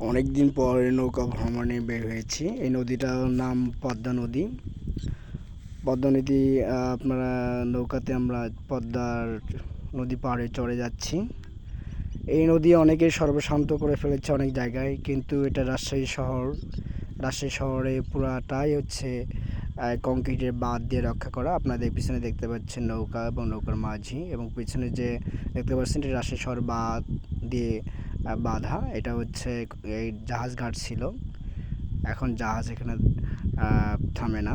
অনেক দিন পর নৌকা ভ্রমণে বের হয়েছি। এই নদীটার নাম পদ্মা নদী। পদ্মা নদী আপনারা নৌকাতে আমরা পদ্মার নদী পাড়ে চড়ে যাচ্ছি। এই নদী অনেকে সর্বশান্ত করে ফেলেছে অনেক জায়গায়, কিন্তু এটা রাজশাহী শহরে পুরাটাই হচ্ছে কংক্রিটের বাঁধ দিয়ে রক্ষা করা। আপনাদের পিছনে দেখতে পাচ্ছেন নৌকা এবং নৌকার মাঝি, এবং পিছনে যে দেখতে পাচ্ছেন এটা রাজশাহী শহর বাঁধ দিয়ে বাঁধা। এটা হচ্ছে এই জাহাজ ঘাট ছিল, এখন জাহাজ এখানে থামে না,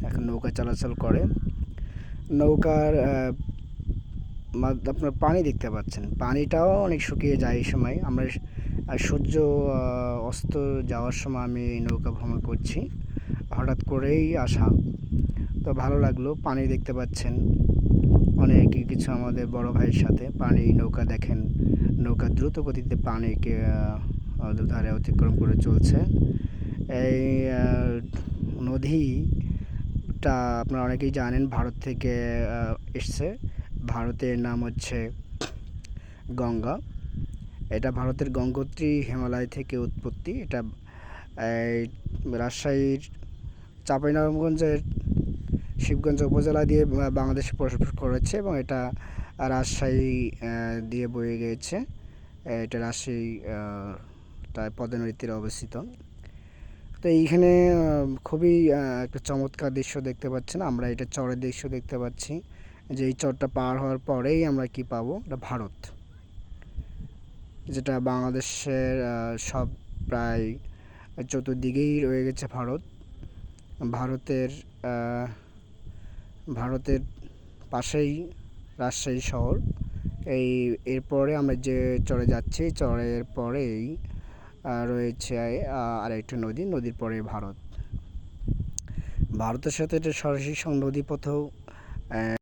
এখন নৌকা চলাচল করে। নৌকার আপনার পানি দেখতে পাচ্ছেন, পানিটাও অনেক শুকিয়ে যায় এই সময়। আমরা সূর্য অস্ত যাওয়ার সময় আমি নৌকা ভ্রমণ করছি, হঠাৎ করেই আসা, তো ভালো লাগলো। পানি দেখতে পাচ্ছেন, অনেক কিছু আমাদের বড় ভাইয়ের সাথে পানি নৌকা দেখেন, নৌকা দ্রুত গতিতে পানিকে দুধারে অতিক্রম করে চলছে। এই নদীটা আপনারা অনেকেই জানেন ভারত থেকে এসছে। ভারতের নাম হচ্ছে গঙ্গা। এটা ভারতের গঙ্গোত্রী হিমালয় থেকে উৎপত্তি। এটা এই রাজশাহীর চাঁপাইনবাবগঞ্জের শিবগঞ্জ উপজেলা দিয়ে বাংলাদেশে প্রবেশ করেছে, এবং এটা রাজশাহী দিয়ে বয়ে গিয়েছে। এটা রাজশাহী তাই পদ্মা নদীর তীরে অবস্থিত। তো এইখানে খুবই একটা চমৎকার দৃশ্য দেখতে পাচ্ছেন। আমরা এটা চরের দৃশ্য দেখতে পাচ্ছি, যে এই চরটা পার হওয়ার পরেই আমরা কি পাবো, এটা ভারত, যেটা বাংলাদেশের সব প্রায় চতুর্দিকেই রয়ে গেছে ভারত। ভারতের ভারতের পাশেই রাজশাহী শহর। এরপরে আমরা যে চরে যাচ্ছি, চরের পরেই রয়েছে আরেকটা নদী, নদীর পরে ভারতের সাথে এটা সরাসরি নদীপথেও